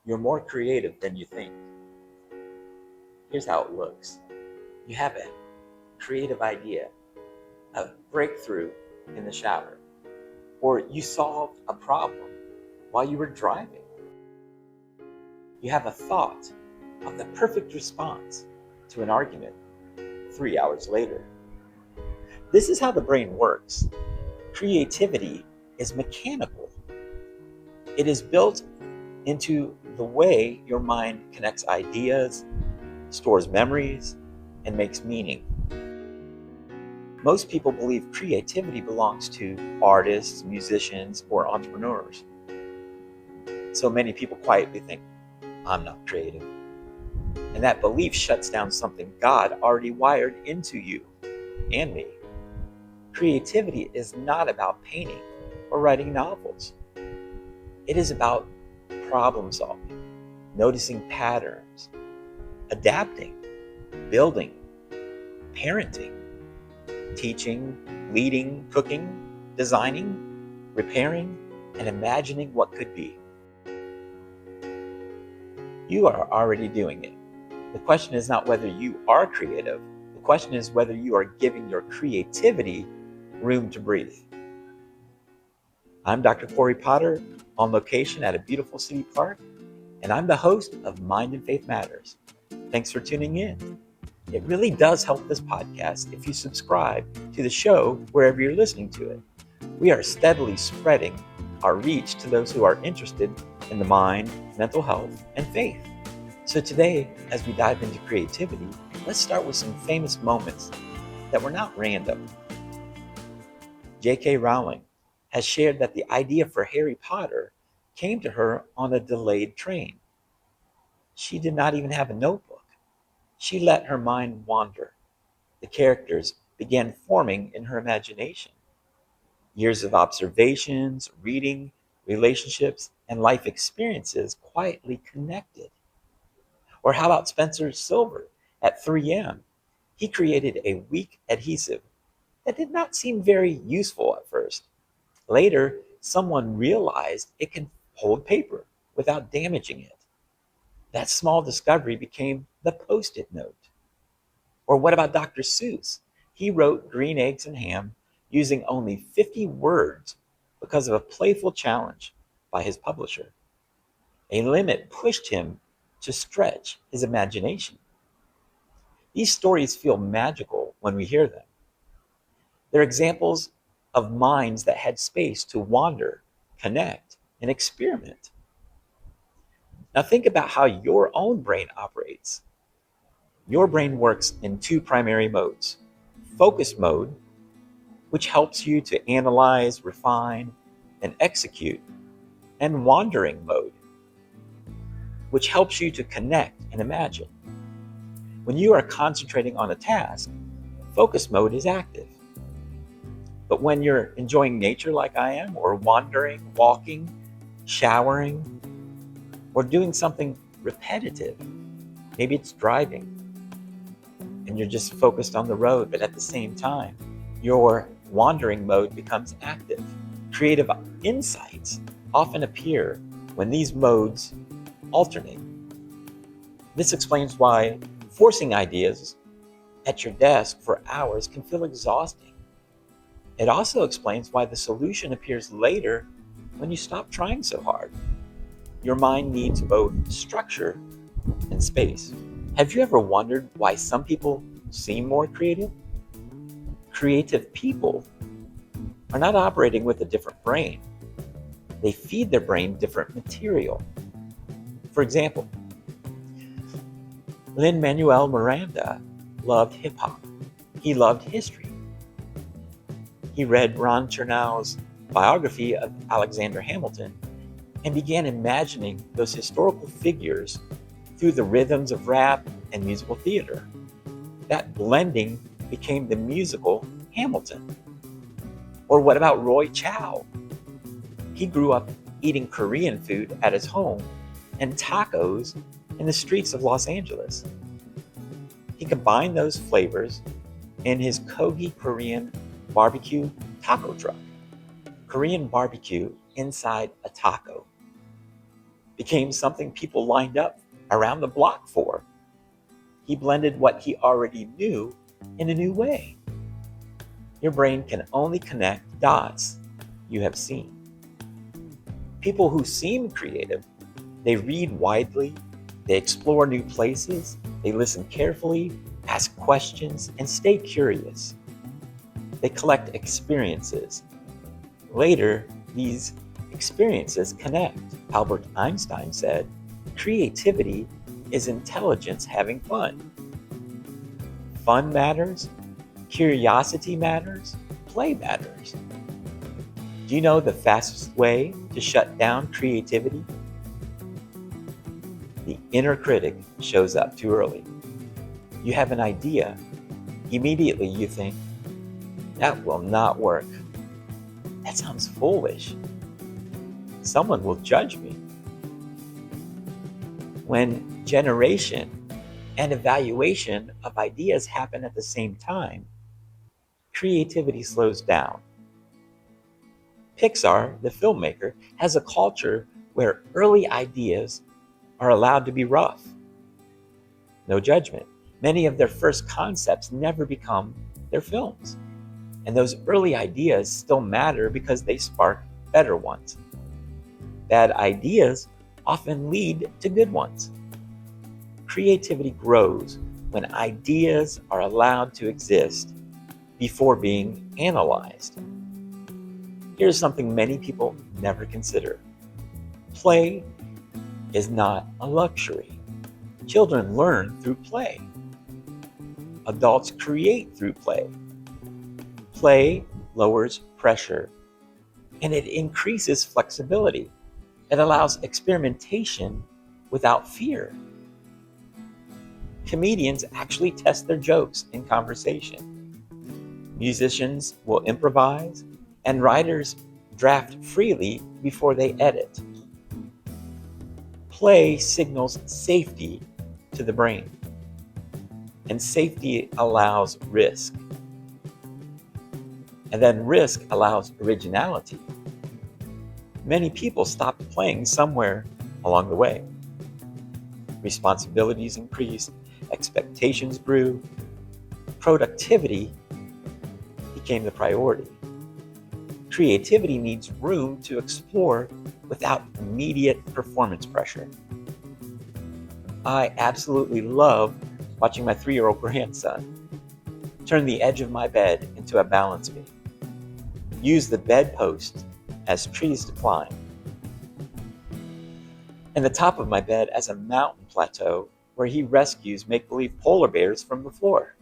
You're more creative than you think. Here's how it looks. You have a creative idea, a breakthrough in the shower, or you solved a problem while you were driving. You have a thought of the perfect response to an argument 3 hours later. This is how the brain works. Creativity is mechanical. It is built into the way your mind connects ideas, stores memories, and makes meaning. Most people believe creativity belongs to artists, musicians, or entrepreneurs. So many people quietly think, I'm not creative. And that belief shuts down something God already wired into you and me. Creativity is not about painting or writing novels. It is about problem solving, noticing patterns, adapting, building, parenting, teaching, leading, cooking, designing, repairing, and imagining what could be. You are already doing it. The question is not whether you are creative. The question is whether you are giving your creativity room to breathe. I'm Dr. Cory Potter, on location at a beautiful city park, and I'm the host of Mind and Faith Matters. Thanks for tuning in. It really does help this podcast if you subscribe to the show wherever you're listening to it. We are steadily spreading our reach to those who are interested in the mind, mental health, and faith. So today, as we dive into creativity, let's start with some famous moments that were not random. J.K. Rowling has shared that the idea for Harry Potter came to her on a delayed train. She did not even have a notebook. She let her mind wander. The characters began forming in her imagination. Years of observations, reading, relationships, and life experiences quietly connected. Or how about Spencer Silver at 3M? He created a weak adhesive that did not seem very useful at first. Later, someone realized it can hold paper without damaging it. That small discovery became the Post-it note. Or what about Dr. Seuss? He wrote Green Eggs and Ham using only 50 words because of a playful challenge by his publisher. A limit pushed him to stretch his imagination. These stories feel magical when we hear them. They're examples of minds that had space to wander, connect, and experiment. Now think about how your own brain operates. Your brain works in two primary modes. Focus mode, which helps you to analyze, refine, and execute, and wandering mode, which helps you to connect and imagine. When you are concentrating on a task, focus mode is active. But when you're enjoying nature like I am, or wandering, walking, showering, or doing something repetitive, maybe it's driving, and you're just focused on the road, but at the same time, your wandering mode becomes active. Creative insights often appear when these modes alternate. This explains why forcing ideas at your desk for hours can feel exhausting. It also explains why the solution appears later when you stop trying so hard. Your mind needs both structure and space. Have you ever wondered why some people seem more creative? Creative people are not operating with a different brain. They feed their brain different material. For example, Lin-Manuel Miranda loved hip-hop. He loved history. He read Ron Chernow's biography of Alexander Hamilton and began imagining those historical figures through the rhythms of rap and musical theater. That blending became the musical Hamilton. Or what about Roy Chow? He grew up eating Korean food at his home and tacos in the streets of Los Angeles. He combined those flavors in his Kogi Korean barbecue taco truck. Korean barbecue inside a taco. became something people lined up around the block for. He blended what he already knew in a new way. Your brain can only connect dots you have seen. People who seem creative, they read widely, they explore new places, they listen carefully, ask questions, and stay curious. They collect experiences. Later, these experiences connect. Albert Einstein said, "Creativity is intelligence having fun." Fun matters, curiosity matters, play matters. Do you know the fastest way to shut down creativity? The inner critic shows up too early. You have an idea. Immediately you think, that will not work. That sounds foolish. Someone will judge me. When generation and evaluation of ideas happen at the same time, creativity slows down. Pixar, the filmmaker, has a culture where early ideas are allowed to be rough. No judgment. Many of their first concepts never become their films. And those early ideas still matter because they spark better ones. Bad ideas often lead to good ones. Creativity grows when ideas are allowed to exist before being analyzed. Here's something many people never consider. Play is not a luxury. Children learn through play. Adults create through play. Play lowers pressure, and it increases flexibility. It allows experimentation without fear. Comedians actually test their jokes in conversation. Musicians will improvise, and writers draft freely before they edit. Play signals safety to the brain, and safety allows risk. And then risk allows originality. Many people stopped playing somewhere along the way. Responsibilities increased, expectations grew, productivity became the priority. Creativity needs room to explore without immediate performance pressure. I absolutely love watching my 3-year-old grandson turn the edge of my bed into a balance beam, use the bedpost as trees to climb, and the top of my bed as a mountain plateau where he rescues make-believe polar bears from the floor.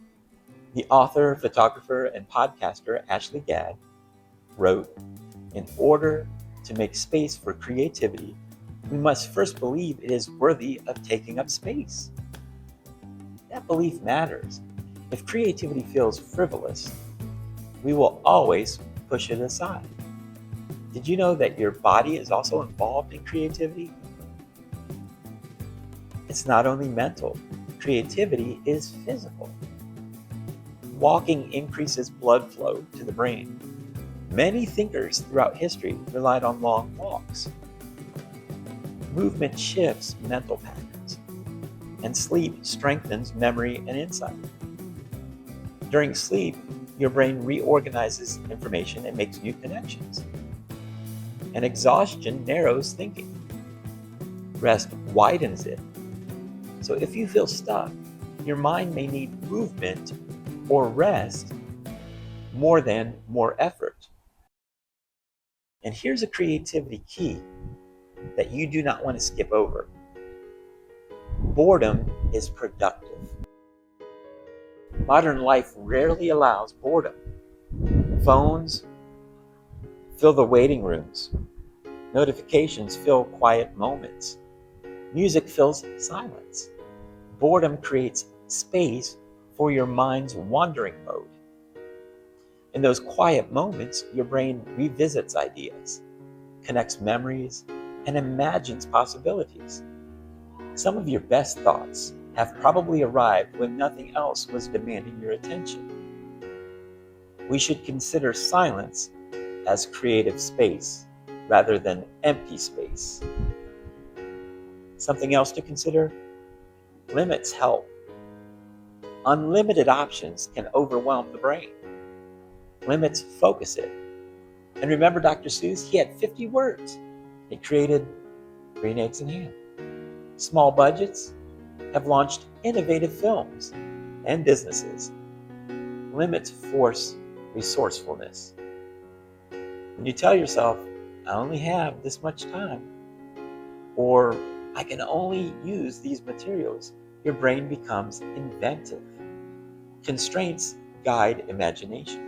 The author, photographer, and podcaster Ashley Gadd wrote, "In order to make space for creativity, we must first believe it is worthy of taking up space." That belief matters. If creativity feels frivolous, we will always push it aside. Did you know that your body is also involved in creativity? It's not only mental. Creativity is physical. Walking increases blood flow to the brain. Many thinkers throughout history relied on long walks. Movement shifts mental patterns, and sleep strengthens memory and insight. During sleep, your brain reorganizes information and makes new connections. And exhaustion narrows thinking. Rest widens it. So if you feel stuck, your mind may need movement or rest more than more effort. And here's a creativity key that you do not want to skip over. Boredom is productive. Modern life rarely allows boredom. Phones fill the waiting rooms. Notifications fill quiet moments. Music fills silence. Boredom creates space for your mind's wandering mode. In those quiet moments, your brain revisits ideas, connects memories, and imagines possibilities. Some of your best thoughts have probably arrived when nothing else was demanding your attention. We should consider silence as creative space rather than empty space. Something else to consider: limits help. Unlimited options can overwhelm the brain. Limits focus it. And remember Dr. Seuss? He had 50 words. He created Green Eggs and Ham. Small budgets have launched innovative films and businesses. Limits force resourcefulness. When you tell yourself, I only have this much time, or I can only use these materials, your brain becomes inventive. Constraints guide imagination.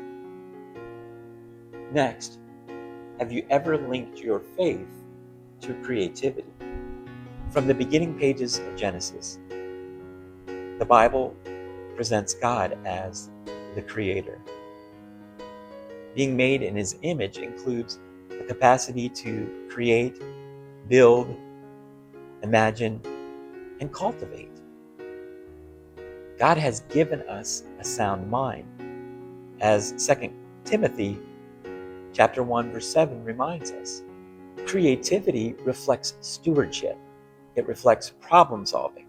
Next, have you ever linked your faith to creativity? From the beginning pages of Genesis, the Bible presents God as the Creator. Being made in His image includes the capacity to create, build, imagine, and cultivate. God has given us a sound mind. As 2 Timothy chapter 1, verse 7 reminds us, creativity reflects stewardship. It reflects problem solving.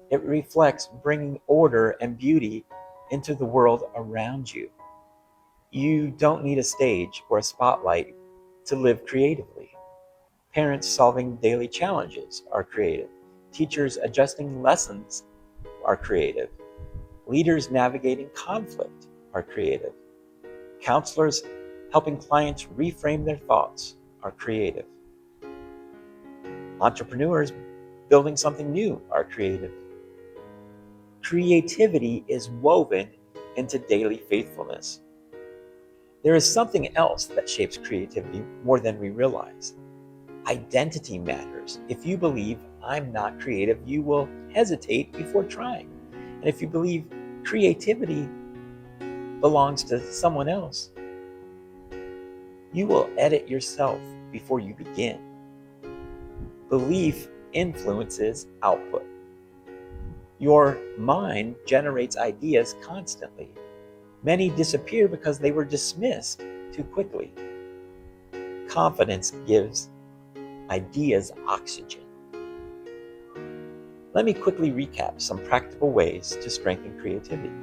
It reflects bringing order and beauty into the world around you. You don't need a stage or a spotlight to live creatively. Parents solving daily challenges are creative. Teachers adjusting lessons are creative. Leaders navigating conflict are creative. Counselors helping clients reframe their thoughts are creative. Entrepreneurs building something new are creative. Creativity is woven into daily faithfulness. There is something else that shapes creativity more than we realize. Identity matters. If you believe I'm not creative, you will hesitate before trying. And if you believe creativity belongs to someone else, you will edit yourself before you begin. Belief influences output. Your mind generates ideas constantly. Many disappear because they were dismissed too quickly. Confidence gives ideas oxygen. Let me quickly recap some practical ways to strengthen creativity.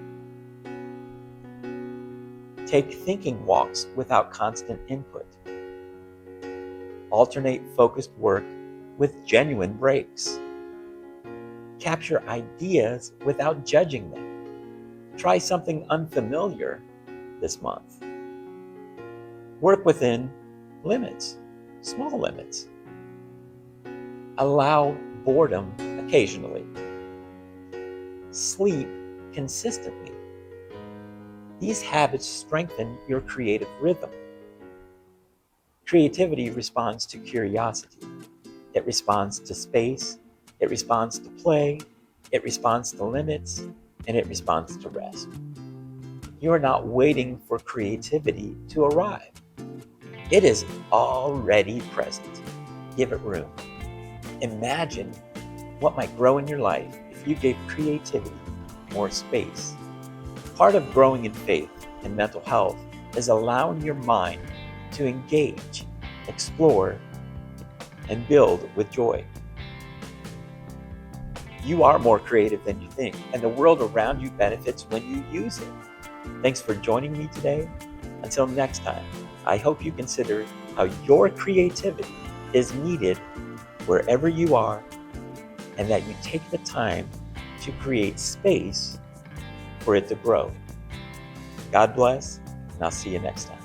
Take thinking walks without constant input. Alternate focused work with genuine breaks. Capture ideas without judging them. Try something unfamiliar this month. Work within limits, small limits. Allow boredom occasionally. Sleep consistently. These habits strengthen your creative rhythm. Creativity responds to curiosity. It responds to space. It responds to play. It responds to limits. And it responds to rest. You are not waiting for creativity to arrive. It is already present. Give it room. Imagine what might grow in your life if you gave creativity more space. Part of growing in faith and mental health is allowing your mind to engage, explore, and build with joy. You are more creative than you think, and the world around you benefits when you use it. Thanks for joining me today. Until next time, I hope you consider how your creativity is needed wherever you are, and that you take the time to create space for it to grow. God bless, and I'll see you next time.